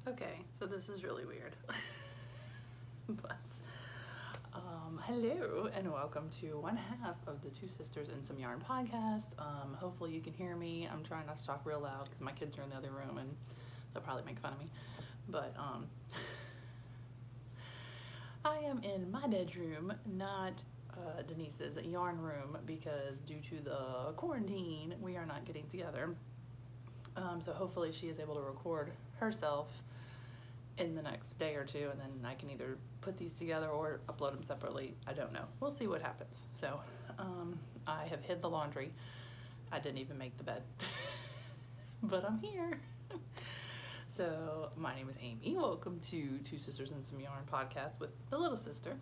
Okay, so this is really weird. But, hello and welcome to one half of the Two Sisters and Some Yarn podcast. Hopefully you can hear me. I'm trying not to talk real loud because my kids are in the other room and they'll probably make fun of me. But, I am in my bedroom, not Denise's yarn room, because due to the quarantine, we are not getting together. So hopefully she is able to record herself in the next day or two, and then I can either put these together or upload them separately. I don't know. We'll see what happens. So I have hid the laundry. I didn't even make the bed. But I'm here. So my name is Amy. Welcome to Two Sisters and Some Yarn podcast with the little sister.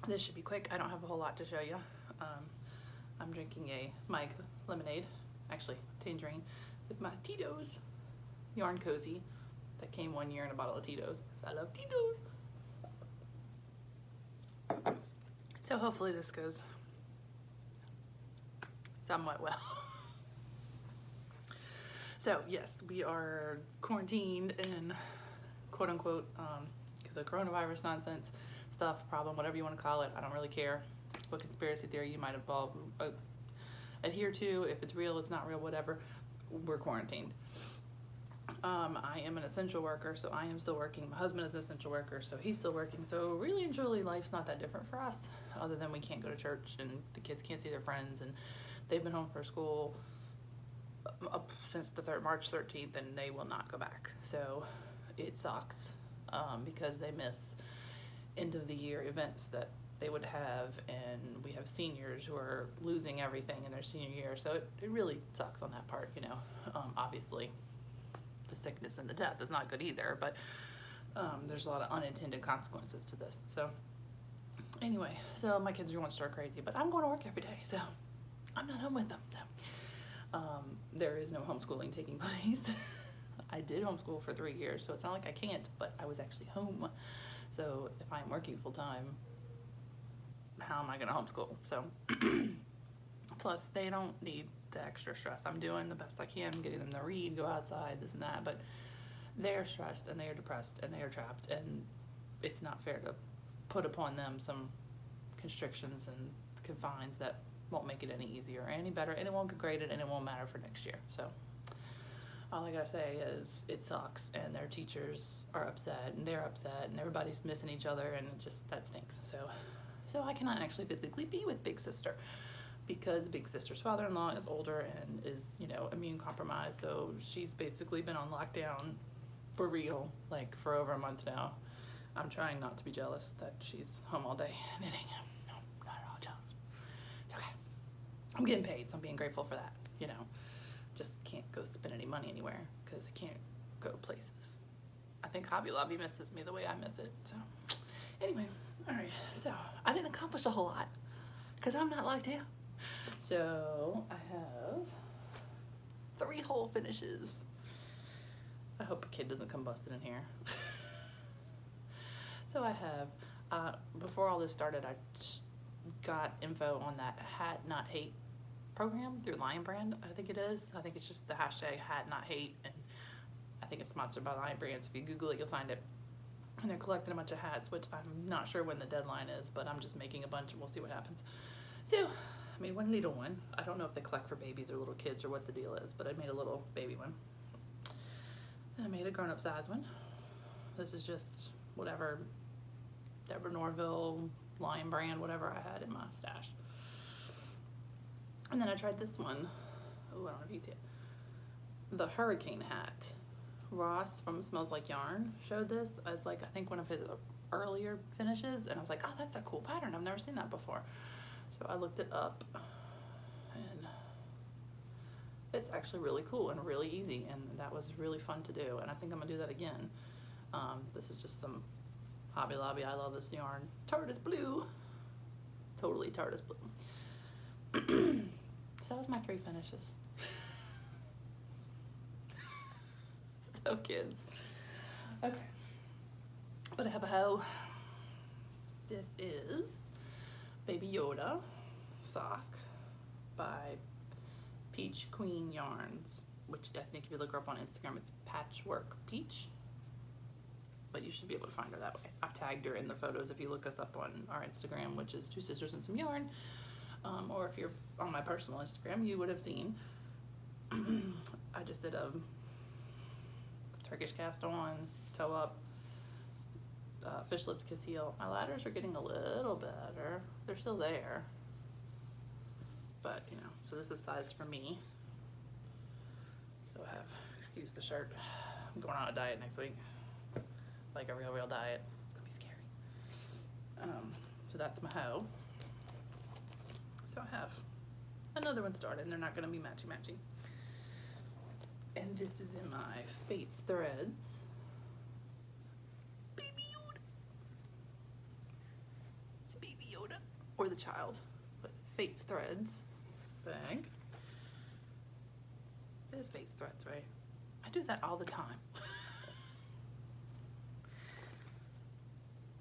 This should be quick. I don't have a whole lot to show you. I'm drinking a Mike's lemonade, actually tangerine, with my Tito's yarn cozy that came one year in a bottle of Tito's, because I love Tito's. So hopefully this goes somewhat well. So yes, we are quarantined and quote unquote the coronavirus nonsense stuff, problem, whatever you want to call it. I don't really care what conspiracy theory you might adhere to. If it's real, it's not real, whatever. We're quarantined. I am an essential worker, so I am still working. My husband is an essential worker, so he's still working. So really and truly, life's not that different for us, other than we can't go to church and the kids can't see their friends, and they've been home for school up since the March 13th, and they will not go back. So it sucks because they miss end of the year events that they would have, and we have seniors who are losing everything in their senior year. So it really sucks on that part, you know. Obviously the sickness and the death is not good either, but there's a lot of unintended consequences to this. So anyway, so my kids are going stir crazy, but I'm going to work every day, so I'm not home with them. So there is no homeschooling taking place. I did homeschool for 3 years, so it's not like I can't, but I was actually home. So if I'm working full time, how am I going to homeschool? So plus they don't need the extra stress. I'm doing the best I can, getting them to read, go outside, this and that, but they're stressed and they are depressed and they are trapped, and it's not fair to put upon them some constrictions and confines that won't make it any easier or any better, and it won't get graded, and it won't matter for next year. So all I gotta say is it sucks, and their teachers are upset and they're upset and everybody's missing each other, and it just, that stinks. So I cannot actually physically be with big sister, because big sister's father-in-law is older and is, you know, immune compromised. So she's basically been on lockdown for real, like for over a month now. I'm trying not to be jealous that she's home all day knitting. No, not at all jealous. It's okay. I'm getting paid, so I'm being grateful for that, you know. Just can't go spend any money anywhere because I can't go places. I think Hobby Lobby misses me the way I miss it. So anyway, all right. So I didn't accomplish a whole lot because I'm not locked down. So I have 3 whole finishes. I hope a kid doesn't come busting in here. So I have, before all this started, I got info on that Hat Not Hate program through Lion Brand, I think it is. I think it's just the hashtag Hat Not Hate, and I think it's sponsored by Lion Brand, so if you Google it, you'll find it. And they're collecting a bunch of hats, which I'm not sure when the deadline is, but I'm just making a bunch and we'll see what happens. So I made one little one. I don't know if they collect for babies or little kids or what the deal is, but I made a little baby one. And I made a grown-up size one. This is just whatever Deborah Norville, Lion Brand, whatever I had in my stash. And then I tried this one. Oh, I don't know if you see it. The hurricane hat. Ross from Smells Like Yarn showed this as, like, I think one of his earlier finishes, and I was like, oh, that's a cool pattern. I've never seen that before. So I looked it up, and it's actually really cool and really easy, and that was really fun to do, and I think I'm gonna do that again. This is just some Hobby Lobby, I love this yarn. Tardis blue. Totally Tardis blue. So that was my 3 finishes. So kids. Okay. But I have a hoe. This is Baby Yoda sock by Peach Queen Yarns, which I think if you look her up on Instagram, it's Patchwork Peach. but you should be able to find her that way. I've tagged her in the photos if you look us up on our Instagram, which is Two Sisters and Some Yarn, or if you're on my personal Instagram, you would have seen I just did a Turkish cast on, toe up, fish lips, kiss heel. My ladders are getting a little better. They're still there, but you know, so this is sized for me. So I have, excuse the shirt, I'm going on a diet next week, like a real diet. It's gonna be scary. So that's my hoe. So I have another one started, and they're not gonna be matchy. And this is in my Fates Threads. Baby Yoda. It's Baby Yoda. Or the child. But Fates Threads bag. It is Fates Threads, right? I do that all the time.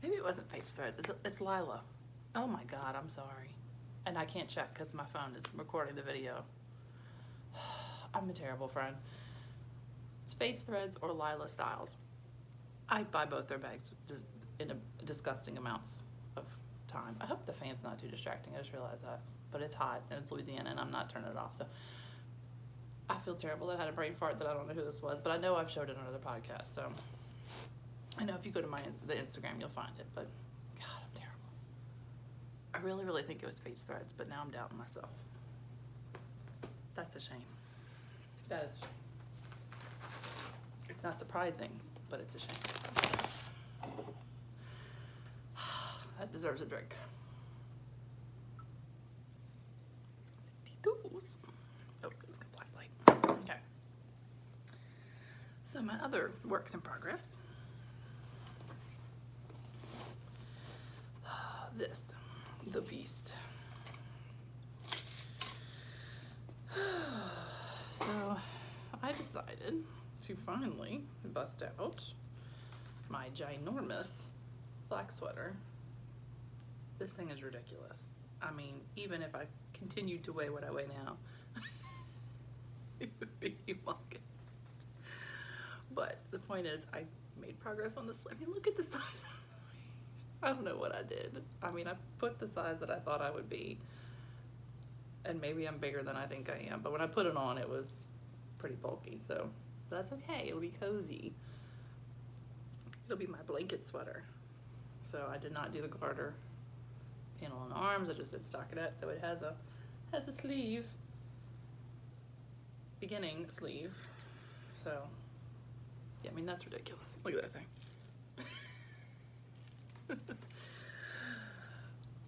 Maybe it wasn't Fates Threads. It's Lila. Oh my God, I'm sorry. And I can't check because my phone is recording the video. I'm a terrible friend. It's Fates Threads or Lila Styles. I buy both their bags in a disgusting amounts of time. I hope the fan's not too distracting. I just realized that. But it's hot and it's Louisiana and I'm not turning it off. So I feel terrible that I had a brain fart that I don't know who this was. But I know I've showed it on other podcasts. So I know if you go to the Instagram, you'll find it. But God, I'm terrible. I really think it was Fates Threads. But now I'm doubting myself. That's a shame. That is a shame. It's not surprising, but it's a shame. That deserves a drink. Oh, it was a black light. Okay. So my other works in progress. The beast. So I decided to finally bust out my ginormous black sweater. This thing is ridiculous. I mean, even if I continued to weigh what I weigh now, it would be humongous. But the point is, I made progress on this. I mean, look at the size. I don't know what I did. I mean, I put the size that I thought I would be, and maybe I'm bigger than I think I am, but when I put it on, it was pretty bulky, so that's okay. It'll be cozy. It'll be my blanket sweater. So I did not do the garter panel on the arms. I just did stockinette, so it has a sleeve, beginning sleeve. So yeah, I mean, that's ridiculous. Look at that thing.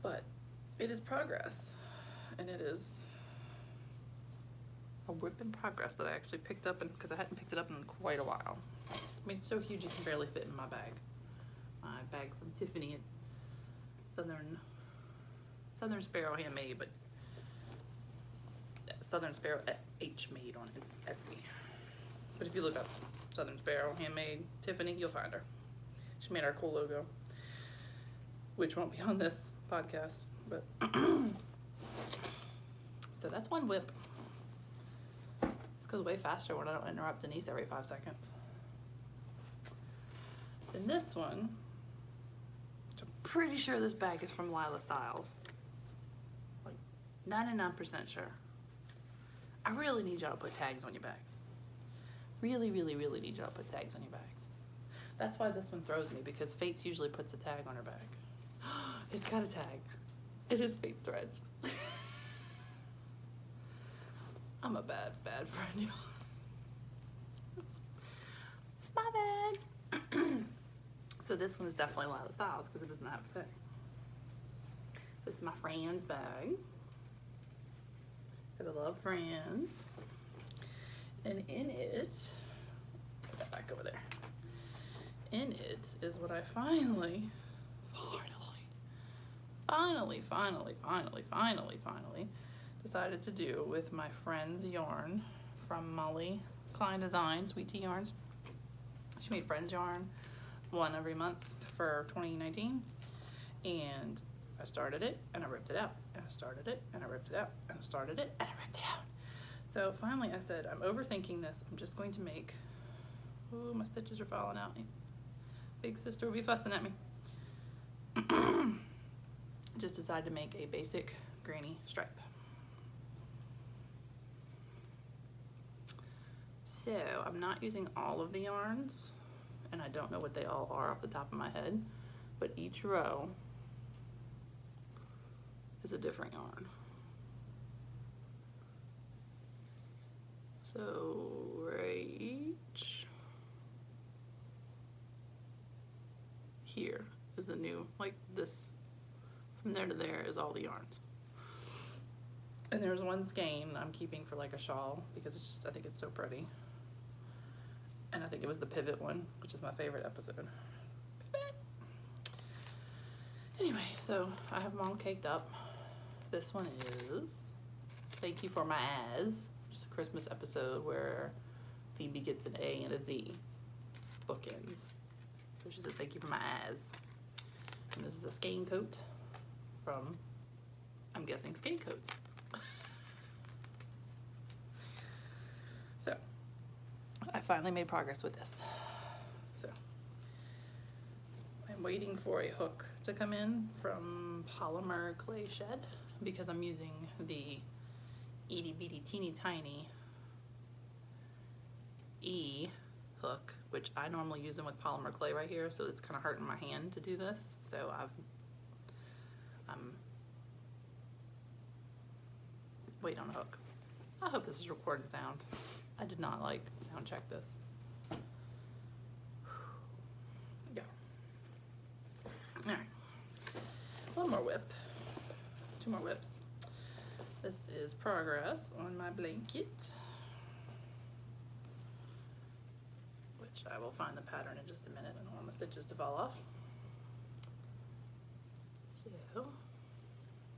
But it is progress, and it is a work in progress that I actually picked up, because I hadn't picked it up in quite a while. I mean, it's so huge it can barely fit in my bag. My bag from Tiffany at Southern Sparrow Handmade, but Southern Sparrow SH made on Etsy. But if you look up Southern Sparrow Handmade Tiffany, you'll find her. She made our cool logo, which won't be on this podcast, but so that's one whip. This goes way faster when I don't interrupt Denise every 5 seconds. Then this one, which I'm pretty sure this bag is from Lila Styles. Like 99% sure. I really need y'all to put tags on your bags. Really need y'all to put tags on your bags. That's why this one throws me, because Fates usually puts a tag on her bag. It's got a tag. It is Fates Threads. I'm a bad friend, y'all. My bad. So this one is definitely Lila Styles because it doesn't have a tag. This is my Friends bag, because I love Friends. And in it, put that back over there. In it is what I finally decided to do with my Friends yarn from Molly Klein Design, Sweet Tea Yarns. She made Friends yarn, one every month for 2019, and I started it and I ripped it out, and I started it and I ripped it out, and I started it and I ripped it out. So finally I said, I'm overthinking this. I'm just going to make, ooh, my stitches are falling out. big sister will be fussing at me. Just decided to make a basic granny stripe. So I'm not using all of the yarns, and I don't know what they all are off the top of my head, but each row is a different yarn. So right here is the new, like this, from there to there is all the yarns. And there's one skein I'm keeping for like a shawl because it's just, I think it's so pretty. And I think it was the pivot one, which is my favorite episode. Pivot. Anyway, so I have them all caked up. This one is Thank You for My As, which is a Christmas episode where Phoebe gets an A and a Z bookends. So she said, thank you for my as. And this is a skein coat from, I'm guessing, Skein Coats. So, I finally made progress with this. So, I'm waiting for a hook to come in from Polymer Clay Shed because I'm using the itty bitty teeny tiny E hook, which I normally use them with polymer clay right here, so it's kind of hurting my hand to do this. So I'm waiting on a hook. I hope this is recording sound. I did not like sound check this. Yeah. All right. One more whip. 2 more whips. This is progress on my blanket, which I will find the pattern in just a minute. I don't want the stitches to fall off. So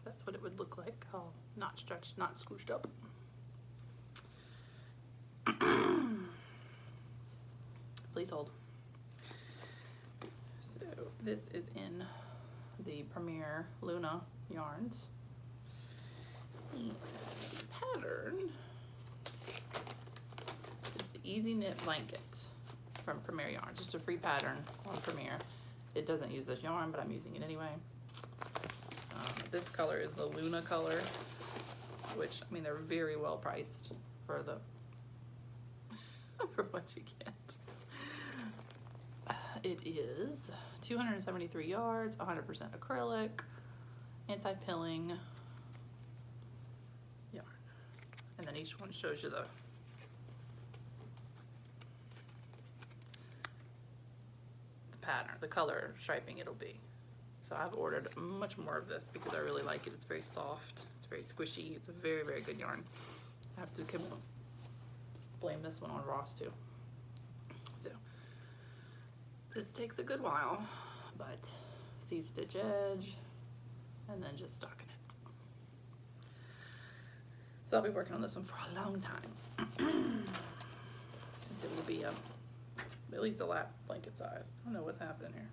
that's what it would look like, all not stretched, not squished up. Please hold. So this is in the Premier Luna yarns. The pattern is the Easy Knit Blanket from Premier Yarns. Just a free pattern on Premier. It doesn't use this yarn, but I'm using it anyway. This color is the Luna color, which, I mean, they're very well priced for the for what you get. It is 273 yards, 100% acrylic, anti-pilling yarn. And then each one shows you the pattern, the color striping it'll be. So I've ordered much more of this because I really like it. It's very soft, it's very squishy, it's a very, very good yarn. I have to blame this one on Ross too. So this takes a good while, but seed stitch edge and then just stocking it. So I'll be working on this one for a long time since it will be at least a lap blanket size. I don't know what's happening here.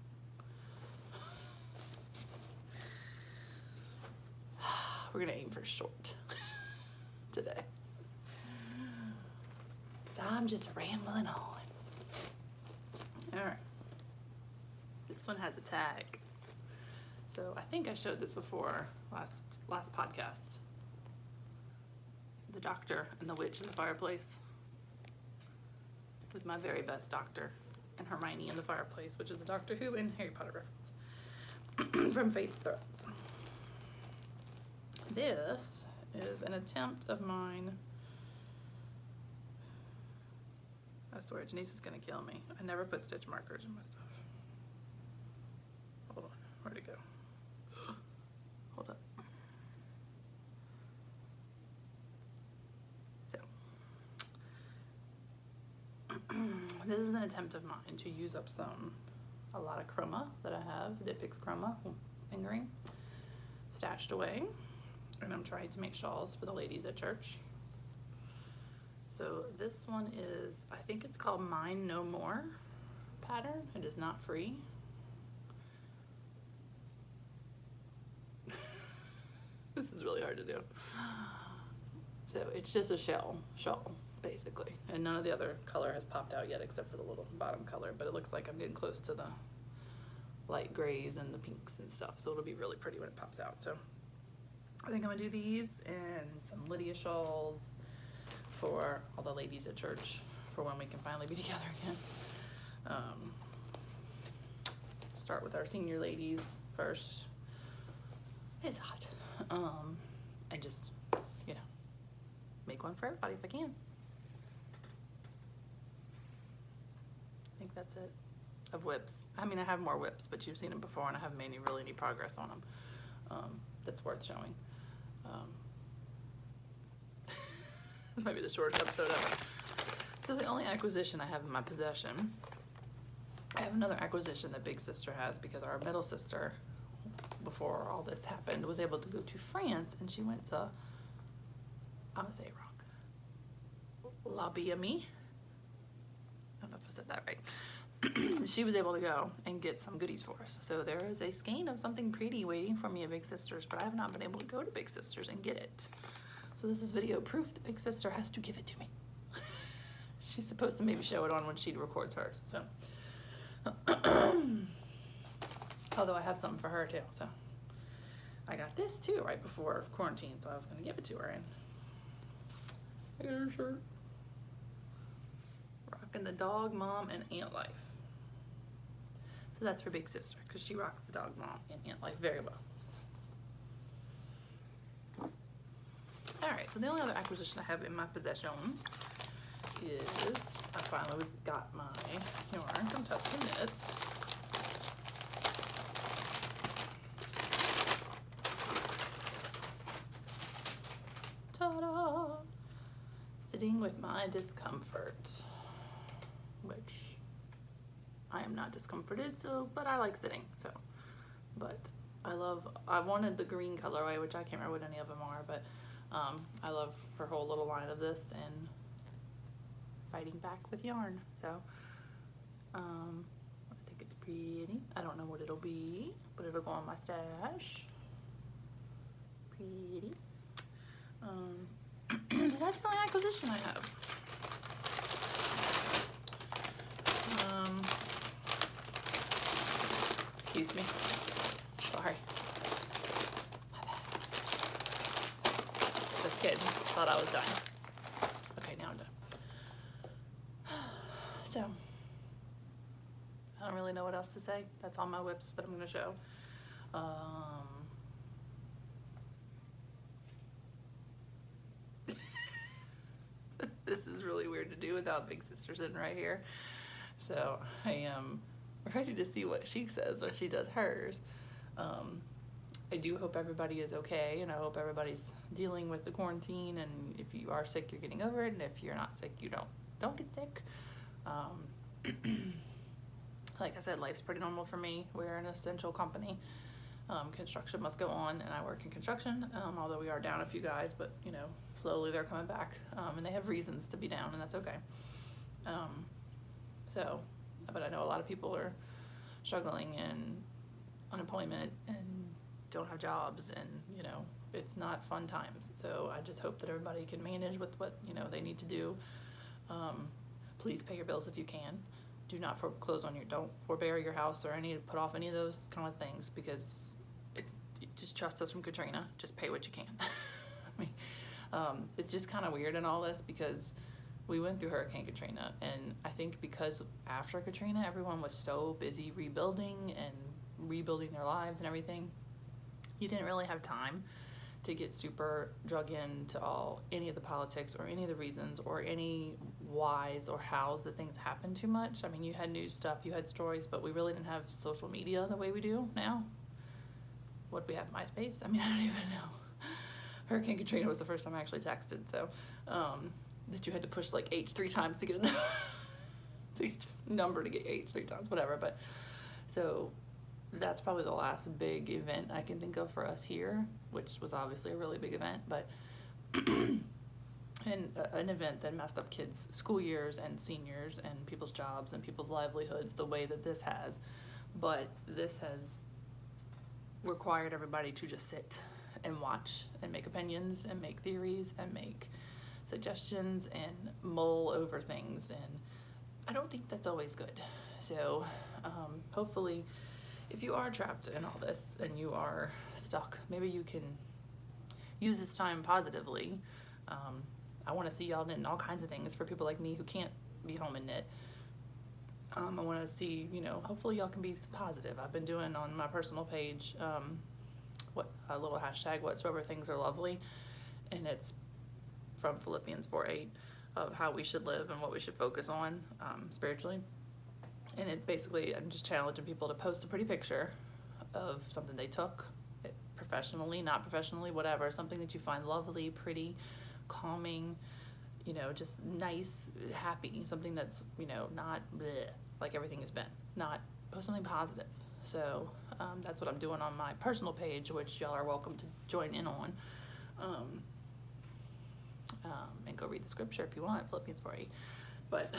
We're gonna aim for short today. So I'm just rambling on. All right. This one has a tag. So I think I showed this before last podcast. The Doctor and the Witch in the Fireplace. With my very best doctor and Hermione in the Fireplace, which is a Doctor Who and Harry Potter reference from Fate's Thrones. This is an attempt of mine. I swear, Janice is gonna kill me. I never put stitch markers in my stuff. Hold on, where'd it go? Hold up. So, this is an attempt of mine to use up a lot of chroma that I have, Dip Pix chroma fingering, stashed away. And I'm trying to make shawls for the ladies at church. So this one is, I think it's called Mine No More pattern. It is not free. This is really hard to do. So it's just a shawl, basically. And none of the other color has popped out yet except for the little bottom color, but it looks like I'm getting close to the light grays and the pinks and stuff. So it'll be really pretty when it pops out. So I think I'm gonna do these and some Lydia shawls for all the ladies at church for when we can finally be together again. Start with our senior ladies first. It's hot. And just, you know, make one for everybody if I can. I think that's it. Of whips. I mean, I have more whips, but you've seen them before, and I haven't made any progress on them. That's worth showing. This might be the shortest episode ever. So the only acquisition I have in my possession, I have another acquisition that Big Sister has, because our middle sister, before all this happened, was able to go to France, and she went to, I'm gonna say it wrong, La BME. I don't know if I said that right. She was able to go and get some goodies for us. So there is a skein of something pretty waiting for me at Big Sister's, but I have not been able to go to Big Sister's and get it. So this is video proof that Big Sister has to give it to me. She's supposed to maybe show it on when she records hers. So, although I have something for her too. So I got this too right before quarantine, so I was gonna give it to her. And I got her shirt. Rocking the dog, mom, and aunt life. So that's for Big Sister, because she rocks the dog, mom, and aunt life very well. Alright, so the only other acquisition I have in my possession is, I finally got my yarn from Tuscan Knits. Ta-da! Sitting with my discomfort, which I am not discomforted, so, but I like sitting, so, but I wanted the green colorway, which I can't remember what any of them are, but I love her whole little line of this and fighting back with yarn. So I think it's pretty. I don't know what it'll be, but it'll go on my stash. Pretty. That's the only acquisition I have. Excuse me. Sorry. Just kidding. Thought I was done. Okay, now I'm done. So, I don't really know what else to say. That's all my whips that I'm going to show. This is really weird to do without Big Sister sitting right here. So, I am ready to see what she says when she does hers. I do hope everybody is okay, and I hope everybody's dealing with the quarantine, and if you are sick, you're getting over it, and if you're not sick, you don't get sick. Like I said, life's pretty normal for me. We're an essential company. Construction must go on, and I work in construction, although we are down a few guys, but you know, slowly they're coming back, and they have reasons to be down, and that's okay. So, but I know a lot of people are struggling in unemployment and don't have jobs, and you know, it's not fun times. So I just hope that everybody can manage with what, you know, they need to do. Please pay your bills if you can. Do not foreclose on don't forbear your house or put off any of those kind of things, because just trust us from Katrina. Just pay what you can. I mean, it's just kind of weird in all this, because we went through Hurricane Katrina, and I think because after Katrina, everyone was so busy rebuilding their lives and everything, you didn't really have time to get super drug into any of the politics or any of the reasons or any whys or hows that things happened too much. I mean, you had news stuff, you had stories, but we really didn't have social media the way we do now. What do we have, MySpace? I mean, I don't even know. Hurricane Katrina was the first time I actually texted, so that you had to push like H 3 times to get a number to get H 3 times, whatever. But so that's probably the last big event I can think of for us here, which was obviously a really big event, but and an event that messed up kids' school years and seniors and people's jobs and people's livelihoods the way that this has. But this has required everybody to just sit and watch and make opinions and make theories and make suggestions and mull over things, and I don't think that's always good. So hopefully if you are trapped in all this and you are stuck, maybe you can use this time positively. I want to see y'all knitting all kinds of things for people like me who can't be home and knit. I want to see, hopefully y'all can be positive. I've been doing on my personal page a little hashtag whatsoever things are lovely, and it's from Philippians 4:8 of how we should live and what we should focus on spiritually. And it basically, I'm just challenging people to post a pretty picture of something they took, professionally, not professionally, whatever, something that you find lovely, pretty, calming, just nice, happy, something that's, not bleh, like everything has been. Not post something positive. So that's what I'm doing on my personal page, which y'all are welcome to join in on. And go read the scripture if you want, Philippians 4:8. But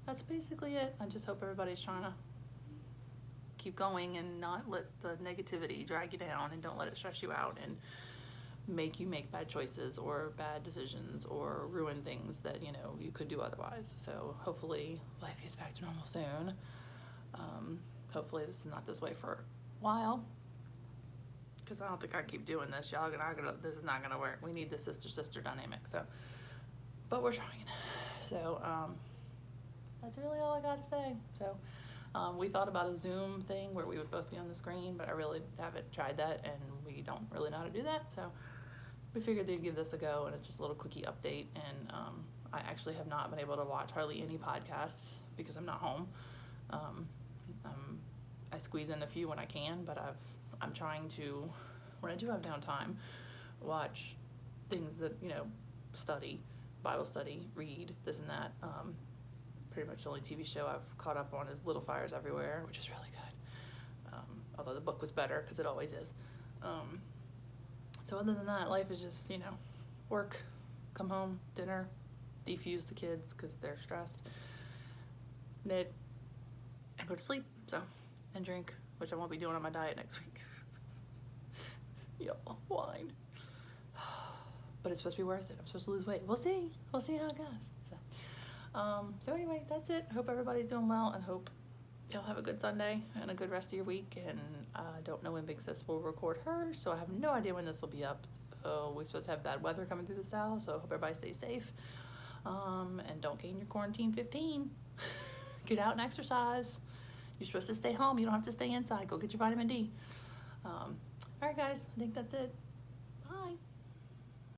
that's basically it. I just hope everybody's trying to keep going and not let the negativity drag you down, and don't let it stress you out and make you make bad choices or bad decisions or ruin things that you could do otherwise. So hopefully life gets back to normal soon. Hopefully this is not this way for a while, because I don't think I can keep doing this. Y'all this is not gonna work. We need the sister dynamic. So, but we're trying. So that's really all I gotta say. So we thought about a Zoom thing where we would both be on the screen, but I really haven't tried that, and we don't really know how to do that. So we figured they'd give this a go, and it's just a little quickie update. And I actually have not been able to watch hardly any podcasts because I'm not home. I squeeze in a few when I can, but I'm trying to, when I do have downtime, watch things that, study, Bible study, read, this and that. Pretty much the only TV show I've caught up on is Little Fires Everywhere, which is really good. Although the book was better, because it always is. So other than that, life is just, work, come home, dinner, defuse the kids because they're stressed, knit, and go to sleep. So, and drink, which I won't be doing on my diet next week. Y'all, wine. But it's supposed to be worth it. I'm supposed to lose weight. We'll see how it goes. So anyway, that's it. Hope everybody's doing well, and hope y'all have a good Sunday and a good rest of your week. And I don't know when Big Sis will record hers, so I have no idea when this will be up. We're supposed to have bad weather coming through the south, so I hope everybody stays safe. And don't gain your quarantine 15. Get out and exercise. You're supposed to stay home. You don't have to stay inside. Go get your vitamin D. All right, guys. I think that's it. Bye.